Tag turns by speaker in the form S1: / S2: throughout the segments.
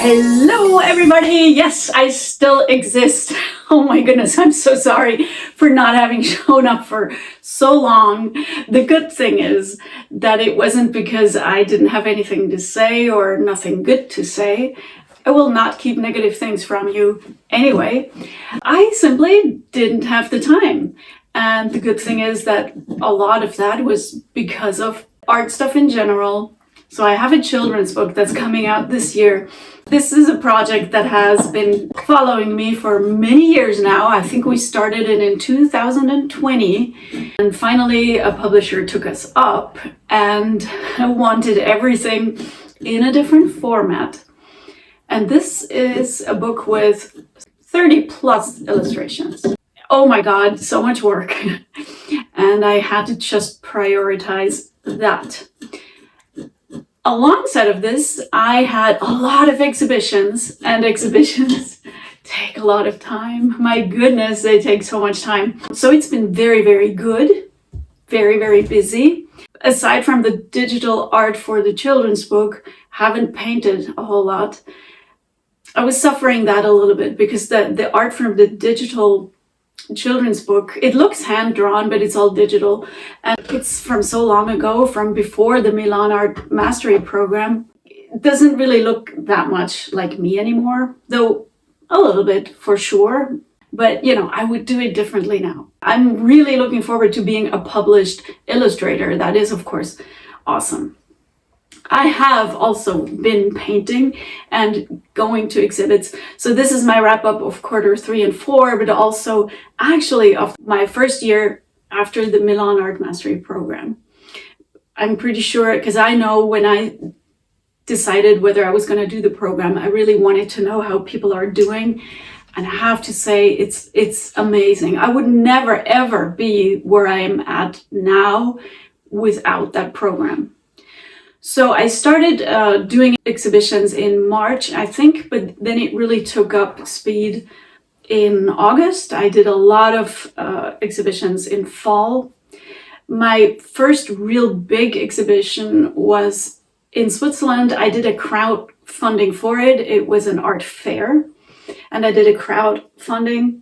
S1: Hello everybody! Yes, I still exist. Oh my goodness, I'm so sorry for not having shown up for so long. The good thing is that it wasn't because I didn't have anything to say or nothing good to say. I will not keep negative things from you anyway. I simply didn't have the time. And the good thing is that a lot of that was because of art stuff in general. So I have a children's book that's coming out this year. This is a project that has been following me for many years now. I think we started it in 2020, and finally a publisher took us up and wanted everything in a different format. And this is a book with 30 plus illustrations. Oh my God, so much work. And I had to just prioritize that. Alongside of this, I had a lot of exhibitions, and exhibitions take a lot of time. My goodness, they take so much time. So it's been very, very good, very, very busy. Aside from the digital art for the children's book, haven't painted a whole lot. I was suffering that a little bit because the art from the digital children's book, it looks hand-drawn, but it's all digital, and it's from so long ago, from before the Milan Art Mastery Program. It doesn't really look that much like me anymore, though a little bit for sure, but you know, I would do it differently now. I'm really looking forward to being a published illustrator. That is, of course, awesome. I have also been painting and going to exhibits. So this is my wrap up of quarter 3 and 4, but also actually of my first year after the Milan Art Mastery Program. I'm pretty sure, because I know when I decided whether I was going to do the program, I really wanted to know how people are doing. And I have to say, it's amazing. I would never, ever be where I am at now without that program. So I started doing exhibitions in March, I think, but then it really took up speed in August. I did a lot of exhibitions in fall. My first real big exhibition was in Switzerland. I did a crowdfunding for it. It was an art fair, and I did a crowdfunding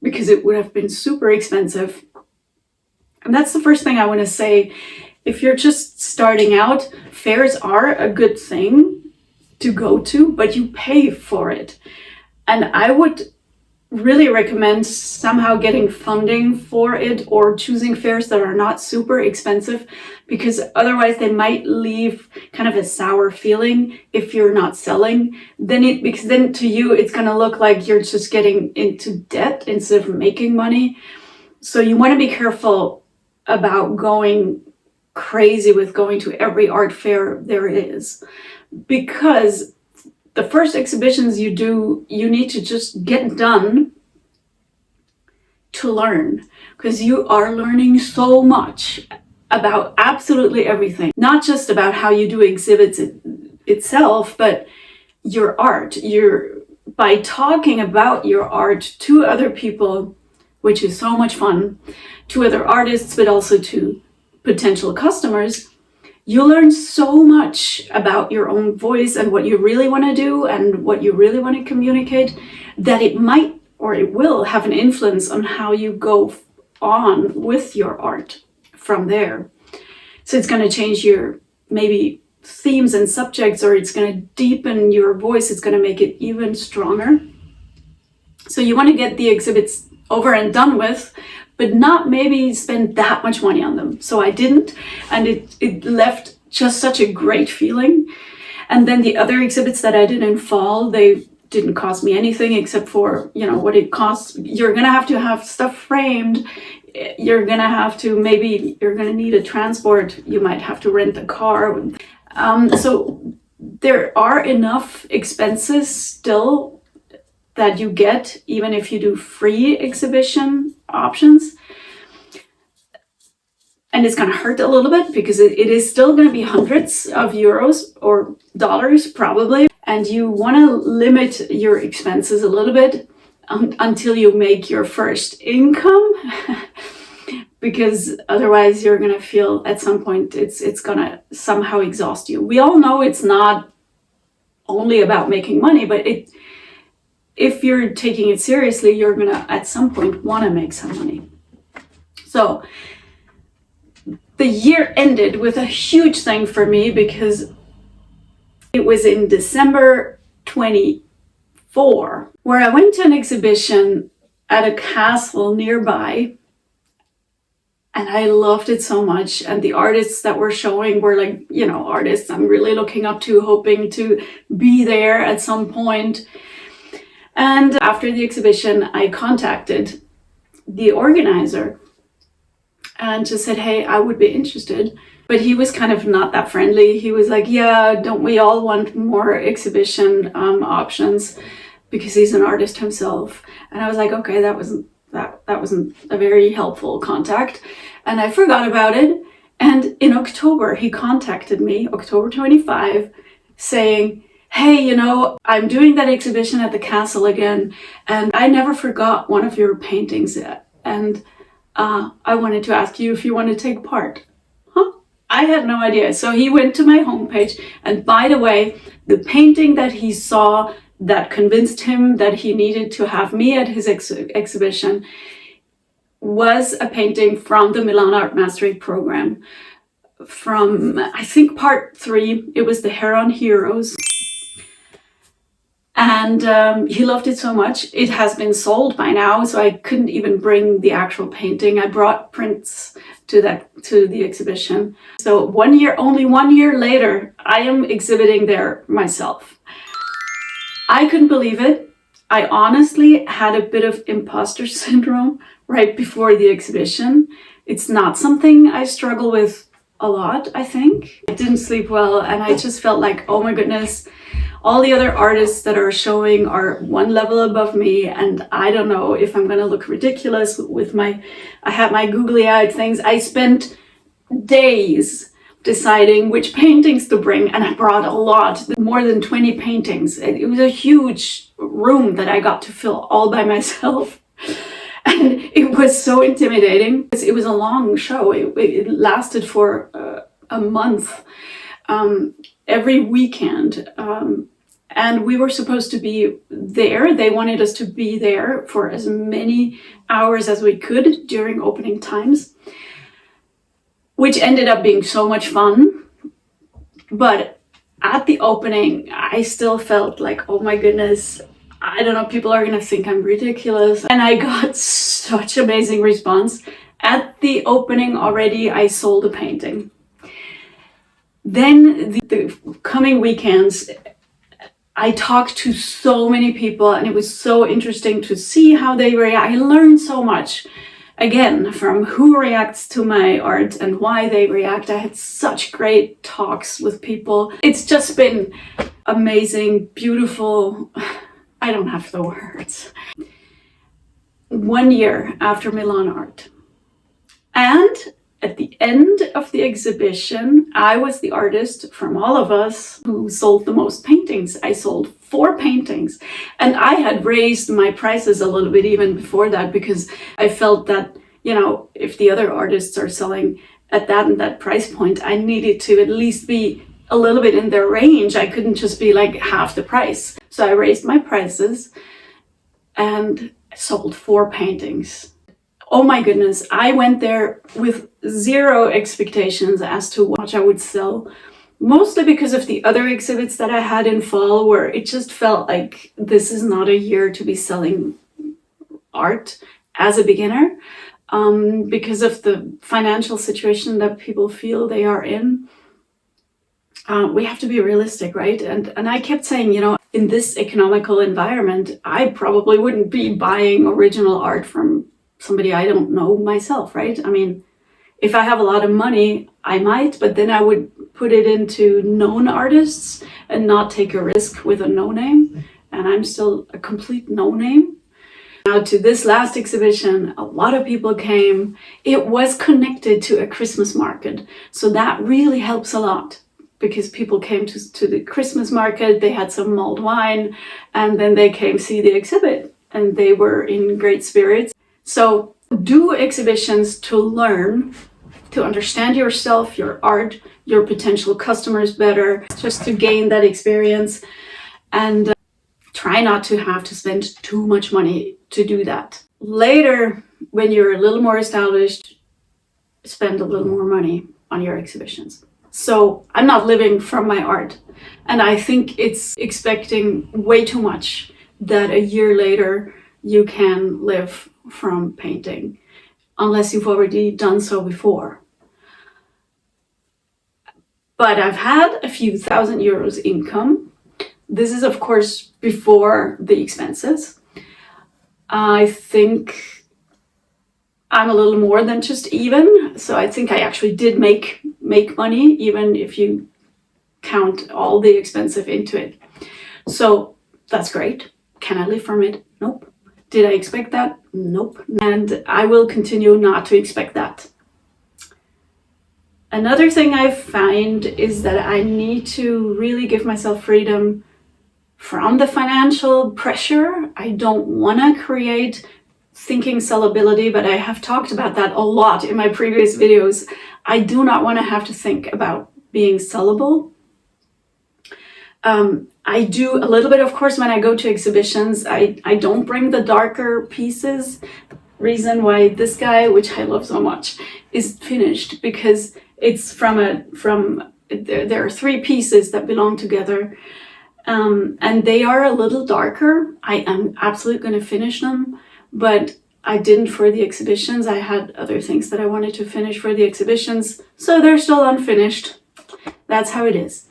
S1: because it would have been super expensive. And that's the first thing I want to say. If you're just starting out, fairs are a good thing to go to, but you pay for it. And I would really recommend somehow getting funding for it or choosing fairs that are not super expensive, because otherwise they might leave kind of a sour feeling if you're not selling. Because then to you, it's going to look like you're just getting into debt instead of making money. So you want to be careful about going crazy with going to every art fair there is, because the first exhibitions you do, you need to just get done to learn, because you are learning so much about absolutely everything, not just about how you do exhibits itself, but your art. By talking about your art to other people, which is so much fun, to other artists, but also to potential customers, you learn so much about your own voice and what you really want to do and what you really want to communicate, that it might or it will have an influence on how you go on with your art from there. So it's going to change your maybe themes and subjects, or it's going to deepen your voice. It's going to make it even stronger. So you want to get the exhibits over and done with, but not maybe spend that much money on them. So I didn't, and it left just such a great feeling. And then the other exhibits that I did in fall, they didn't cost me anything except for, you know, what it costs. You're gonna have to have stuff framed. You're gonna need a transport. You might have to rent a car. So there are enough expenses still that you get even if you do free exhibition options. And it's going to hurt a little bit because it is still going to be hundreds of euros or dollars probably. And you want to limit your expenses a little bit until you make your first income, because otherwise you're going to feel at some point it's going to somehow exhaust you. We all know it's not only about making money, but if you're taking it seriously, you're gonna at some point want to make some money. So the year ended with a huge thing for me because it was in December 24 where I went to an exhibition at a castle nearby, and I loved it so much. And the artists that were showing were like, you know, artists I'm really looking up to, hoping to be there at some point. And after the exhibition, I contacted the organizer and just said, hey, I would be interested. But he was kind of not that friendly. He was like, yeah, don't we all want more exhibition options? Because he's an artist himself. And I was like, okay, that wasn't a very helpful contact. And I forgot about it. And in October, he contacted me, October 25, saying, hey, you know, I'm doing that exhibition at the castle again, and I never forgot one of your paintings yet. And I wanted to ask you if you want to take part. Huh? I had no idea. So he went to my homepage, and by the way, the painting that he saw that convinced him that he needed to have me at his exhibition was a painting from the Milan Art Mastery Program. From, I think, part 3, it was the Heron Heroes. And he loved it so much. It has been sold by now, so I couldn't even bring the actual painting. I brought prints to the exhibition. So only 1 year later, I am exhibiting there myself. I couldn't believe it. I honestly had a bit of imposter syndrome right before the exhibition. It's not something I struggle with a lot, I think. I didn't sleep well, and I just felt like, oh my goodness, all the other artists that are showing are one level above me, and I don't know if I'm gonna look ridiculous with I had my googly-eyed things. I spent days deciding which paintings to bring, and I brought a lot, more than 20 paintings. It was a huge room that I got to fill all by myself. And it was so intimidating. It was a long show. It lasted for a month, every weekend. And we were supposed to be there. They wanted us to be there for as many hours as we could during opening times, which ended up being so much fun. But at the opening, I still felt like, oh my goodness, I don't know, people are gonna think I'm ridiculous. And I got such amazing response. At the opening already, I sold a painting. Then the coming weekends, I talked to so many people, and it was so interesting to see how they react. I learned so much, again, from who reacts to my art and why they react. I had such great talks with people. It's just been amazing, beautiful. I don't have the words. 1 year after Milan Art. And at the end of the exhibition, I was the artist from all of us who sold the most paintings. I sold 4 paintings, and I had raised my prices a little bit even before that, because I felt that, you know, if the other artists are selling at that and that price point, I needed to at least be a little bit in their range. I couldn't just be like half the price. So I raised my prices and sold 4 paintings. Oh my goodness, I went there with 0 expectations as to how much I would sell, mostly because of the other exhibits that I had in fall, where it just felt like this is not a year to be selling art as a beginner, because of the financial situation that people feel they are in. We have to be realistic, right? And I kept saying, you know, in this economical environment, I probably wouldn't be buying original art from somebody I don't know myself, right? I mean, if I have a lot of money, I might, but then I would put it into known artists and not take a risk with a no-name. And I'm still a complete no-name. Now, to this last exhibition, a lot of people came. It was connected to a Christmas market, so that really helps a lot, because people came to the Christmas market, they had some mulled wine, and then they came see the exhibit, and they were in great spirits. So do exhibitions to learn, to understand yourself, your art, your potential customers better, just to gain that experience. and try not to have to spend too much money to do that. Later, when you're a little more established, spend a little more money on your exhibitions. So I'm not living from my art, and I think it's expecting way too much that a year later you can live from painting, unless you've already done so before. But I've had a few €1,000 income. This is, of course, before the expenses. I think I'm a little more than just even. So I think I actually did make money, even if you count all the expensive into it. So that's great. Can I live from it? Nope. Did I expect that? Nope. And I will continue not to expect that. Another thing I find is that I need to really give myself freedom from the financial pressure. I don't want to create thinking sellability, but I have talked about that a lot in my previous videos. I do not want to have to think about being sellable. I do a little bit, of course, when I go to exhibitions. I don't bring the darker pieces. Reason why this guy, which I love so much, is finished, because it's there are 3 pieces that belong together, and they are a little darker. I am absolutely going to finish them, but I didn't for the exhibitions. I had other things that I wanted to finish for the exhibitions, so they're still unfinished. That's how it is.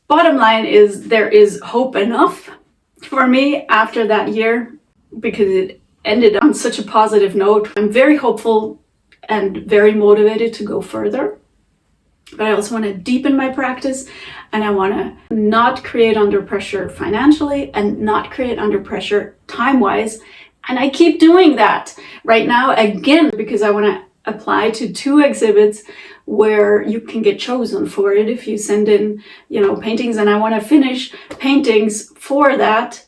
S1: Bottom line is, there is hope enough for me after that year, because it ended on such a positive note. I'm very hopeful and very motivated to go further, but I also want to deepen my practice, and I want to not create under pressure financially and not create under pressure time-wise. And I keep doing that right now, again, because I want to apply to 2 exhibits where you can get chosen for it if you send in, paintings, and I want to finish paintings for that,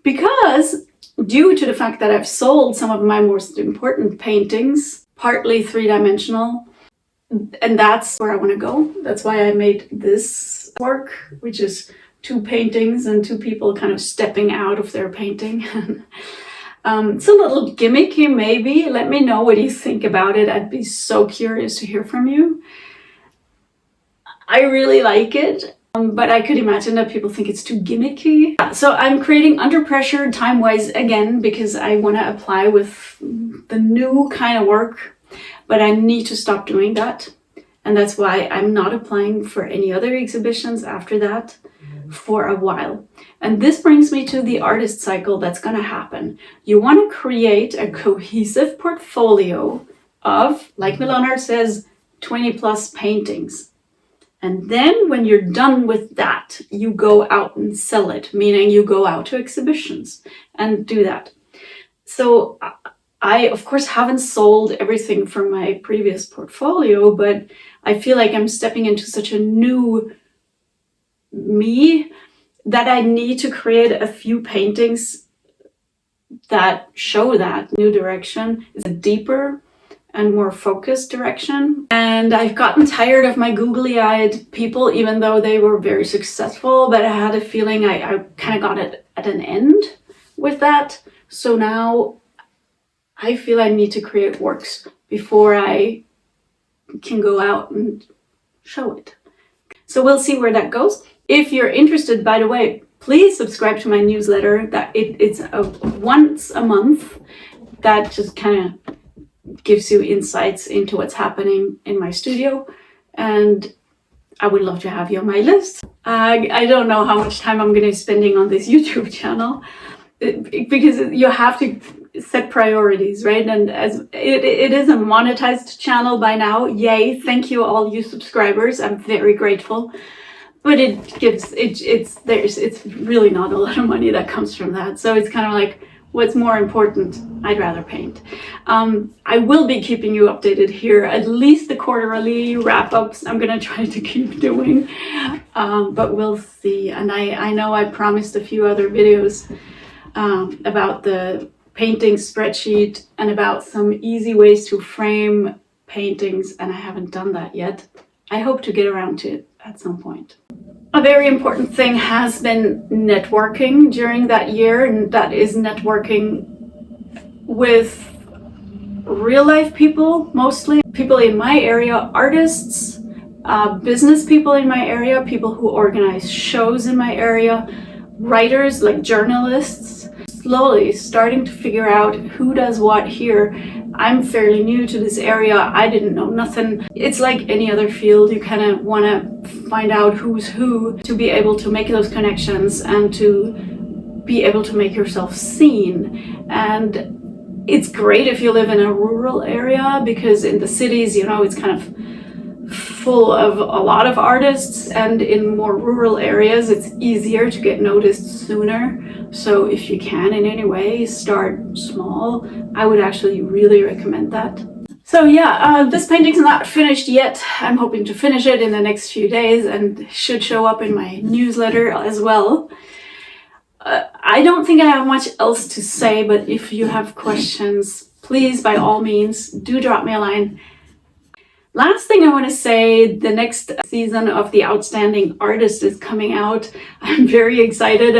S1: because due to the fact that I've sold some of my most important paintings, partly 3-dimensional, and that's where I want to go. That's why I made this work, which is 2 paintings and 2 people kind of stepping out of their painting. It's a little gimmicky, maybe. Let me know what you think about it. I'd be so curious to hear from you. I really like it, but I could imagine that people think it's too gimmicky. So I'm creating under pressure time-wise again, because I want to apply with the new kind of work, but I need to stop doing that. And that's why I'm not applying for any other exhibitions after that for a while. And this brings me to the artist cycle that's going to happen. You want to create a cohesive portfolio of, like Milan Art says, 20+ paintings. And then when you're done with that, you go out and sell it, meaning you go out to exhibitions and do that. So I, of course, haven't sold everything from my previous portfolio, but I feel like I'm stepping into such a new me that I need to create a few paintings that show that new direction. It's a deeper and more focused direction. And I've gotten tired of my googly-eyed people, even though they were very successful, but I had a feeling I kind of got it at an end with that. So now I feel I need to create works before I can go out and show it. So we'll see where that goes. If you're interested, by the way, please subscribe to my newsletter. It's once a month. That just kind of gives you insights into what's happening in my studio, and I would love to have you on my list. I don't know how much time I'm going to be spending on this YouTube channel, because you have to set priorities, right? And as it is a monetized channel by now, yay! Thank you, all you subscribers. I'm very grateful. But it's really not a lot of money that comes from that. So it's kind of like, what's more important? I'd rather paint. I will be keeping you updated here, at least the quarterly wrap-ups I'm gonna try to keep doing, but we'll see. And I know I promised a few other videos about the painting spreadsheet and about some easy ways to frame paintings, and I haven't done that yet. I hope to get around to it at some point. A very important thing has been networking during that year, and that is networking with real life people, mostly people in my area, artists, business people in my area, people who organize shows in my area, writers like journalists. Slowly starting to figure out who does what here. I'm fairly new to this area. I didn't know nothing. It's like any other field. You kind of want to find out who's who to be able to make those connections and to be able to make yourself seen. And it's great if you live in a rural area, because in the cities, you know, it's kind of full of a lot of artists, and in more rural areas it's easier to get noticed sooner. So if you can in any way start small, I would actually really recommend that. So yeah, this painting's not finished yet. I'm hoping to finish it in the next few days and should show up in my newsletter as well. I don't think I have much else to say, but if you have questions, please, by all means, do drop me a line. Last thing I want to say, the next season of The Outstanding Artist is coming out. I'm very excited.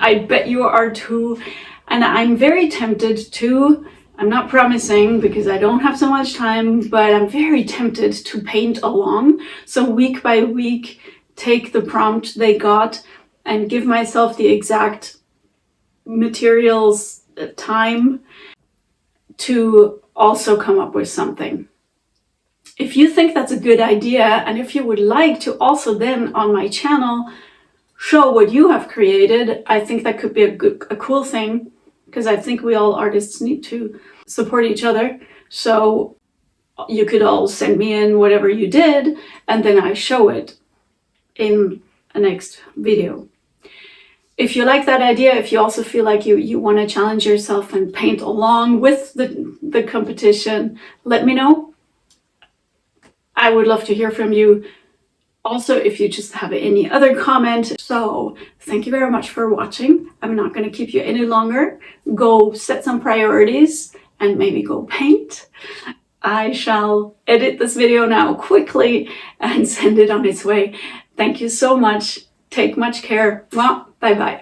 S1: I bet you are too. And I'm very tempted to, I'm not promising because I don't have so much time, but I'm very tempted to paint along. So week by week, take the prompt they got and give myself the exact materials, time to also come up with something. If you think that's a good idea, and if you would like to also then on my channel show what you have created, I think that could be a cool thing, because I think we all artists need to support each other. So you could all send me in whatever you did, and then I show it in a next video. If you like that idea, if you also feel like you want to challenge yourself and paint along with the competition, let me know. I would love to hear from you. Also, if you just have any other comment. So thank you very much for watching. I'm not going to keep you any longer. Go set some priorities and maybe go paint. I shall edit this video now quickly and send it on its way. Thank you so much. Take much care. Well, bye bye.